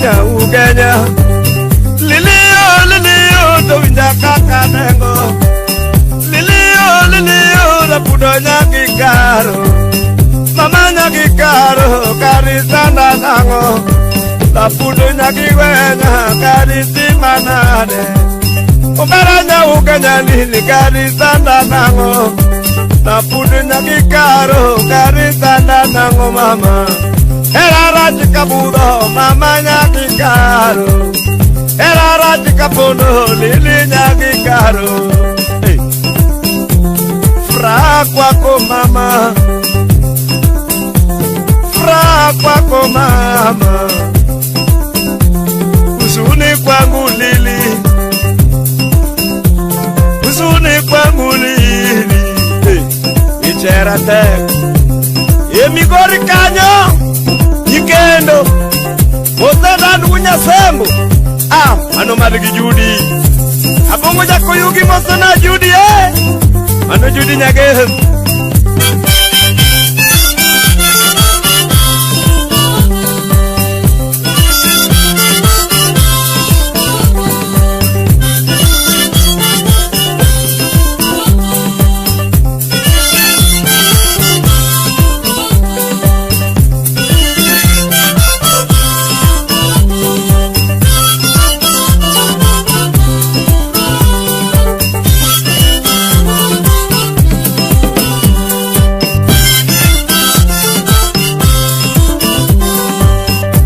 nya ugenya lilio do winja kaka nengo lilio la pudonya kikaro mama nya kikaro karisana nango la pudonya kiwenya karisimanade ukaranya ugenya lili karisana nango la pudonya kikaro karisana nango mama Era chikabudo mama nyakikaro Era chikabudo lili nyakikaro Fra kwako mama Fra kwako mama Usuni kwangu lili Usuni kwangu lili Ichera tek Emigori kanyo Nikendo Motenda nunya sembo Ano marigi judi Abongo jako yugi mosana judi Ano judi nyage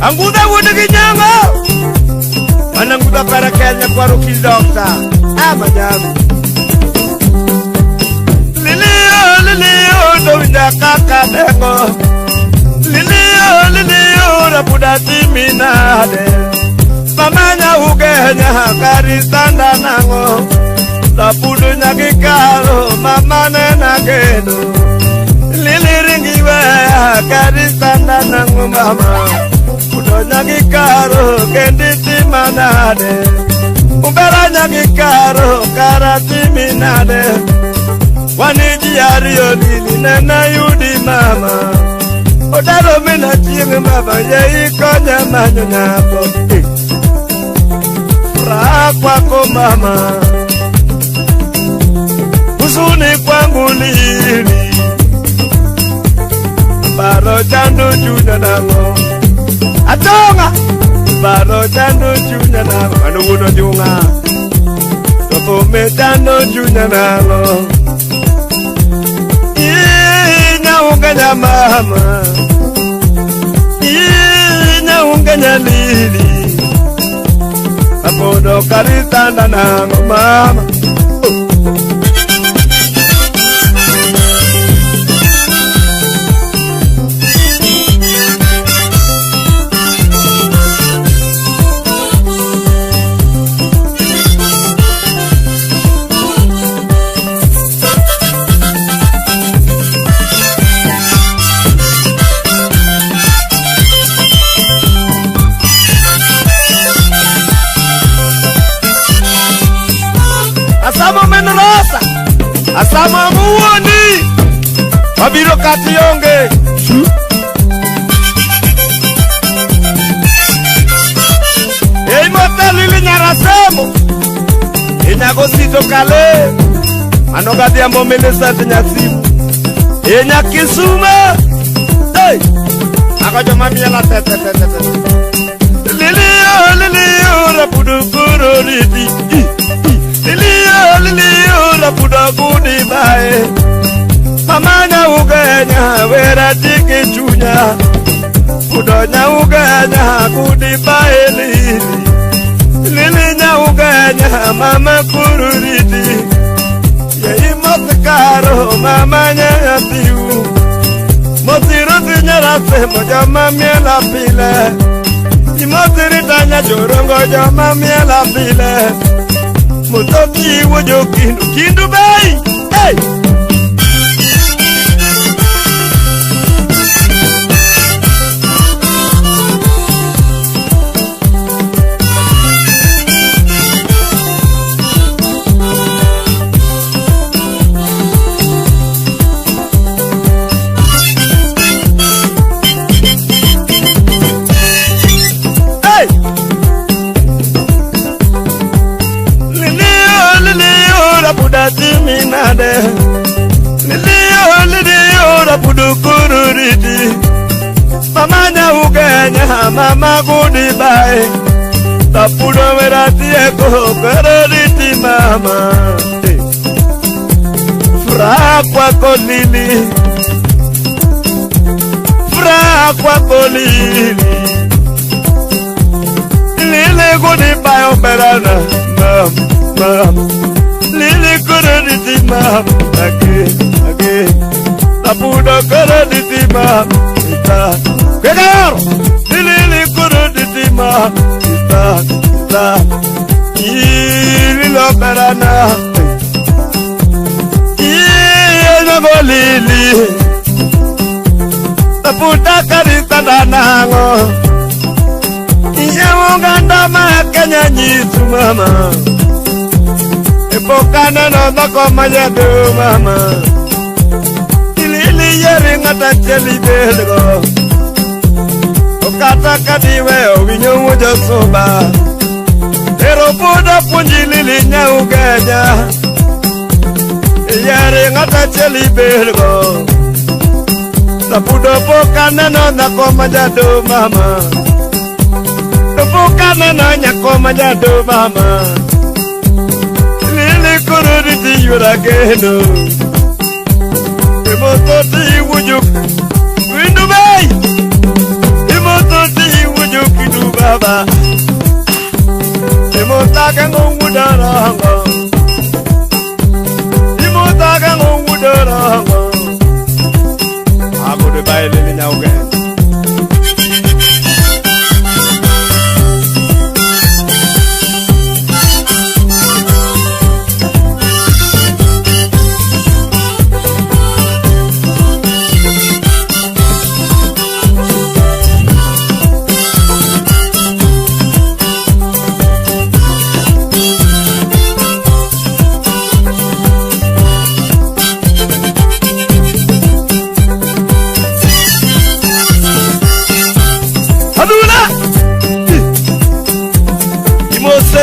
Anguda wuda ginyama Ananguda para Kenya kwa rukil dokta Amanyamu Lilio do winda kaka dengo Lilio rapuda timinade Mamanya ugenya karisanda nango Rapudu nyakikalo mamane nagedo Liliringiwe karisanda nango mama Nyakikaro kenditi manade Umbera nyakikaro karati minade Waniji ario lili nena yudi mama Odaro mina chingi mama ye ikonya manyo nyako Fra kwako mama Usuni kwangu lili Baro chandu junya nango Atonga Baro chando chunya na Mano wuno junga Topo me chando chunya na lo Inya unganya mama Inya unganya lili Apodo karitanda na mama Asama muoni Wabiro kati yonge Ei mote lili nyarasemo Enyago sito kale Manoga diambo melesa tenyasimu Enyakisume Hey Ako joma miela tete Lilio Rapudu kuro ridi Lilio Rapudu kudi bae Mamanya ugenya Wera tiki chunya Pudonya ugenya Kudi bae lili Lilinya ugenya Mama kururidi Yei motikaro Mamanya yatiu Motiru tinyarase Moja mamiela pile Imotiri tanya jorongo Joma miela pile Mutoki wojo kindu bay Hey Hey Manya ugenya mama goodbye. Tapudo meratie ko kariti mama. Fra kwa kolili. Fra kwa kolili. Lili goodbye operana mam. Lili kariti mam. Again. Tapudo kariti mam. Quedar Lili kuruditi ma Ita Ili lo perana Iyo go lili Taputa karita danango Iyo munganda makanya nyisu mama Epokana no nako mayadu mama Lili yeri ngata cheli belgo Okata kadiwe winyo mujo soba Ero buda punji lili nya ugenya Yeri ngata cheli belgo Tapudo poka neno nako majado mama Poka neno nyako majado mama Lili kuruditi yurageno Imototi wujuk Windu bay Imototi wujuk kidu baba Imotaka ngumudaranga Imotaka ngumudaranga Abudu bay lili nyauge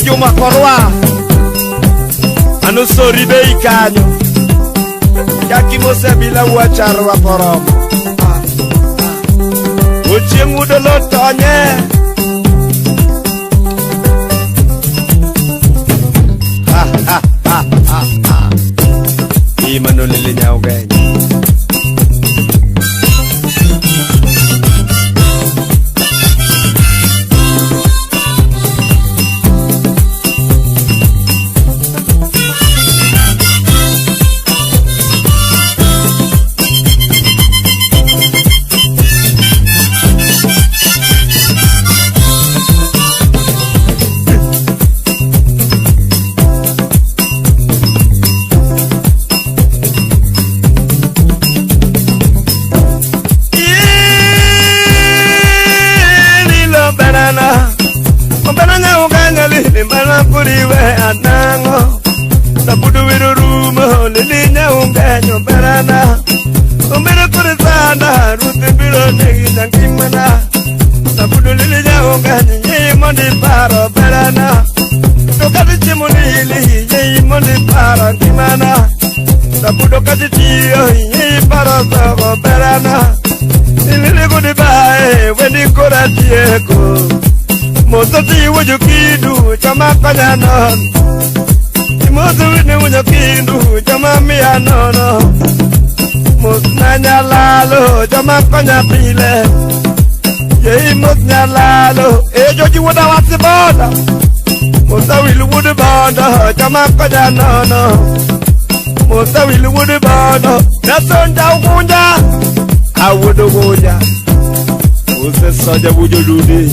Juma korwa Anu sori bei kanyo Yaki mose bila wacharwa korom Uchieng udolo tonye Imanu lili nyau geng Anango Tapudu wiru rumo Lilinya ungenyo berana Umira kurizana Ruti biro negi nangimana Tapudu lilinya ungenyo Nyei mondi paro berana Tukati chimuni hili Nyei mondi paro kimana Tapudu kati tiyo Nyei paro sogo berana Nilili kudibae Wendi kura tieko Mosoti wujukidu Chama kanya non Mosu wini wujukidu Chama miya nono Musnanya lalo Chama kanya pile Yei musnya lalo Ejoji wuda wasi boda Musa wilu wudu boda Chama kanya nono Musa wilu wudu boda Nasonja ukunja Awudu wuja Use soja wujududi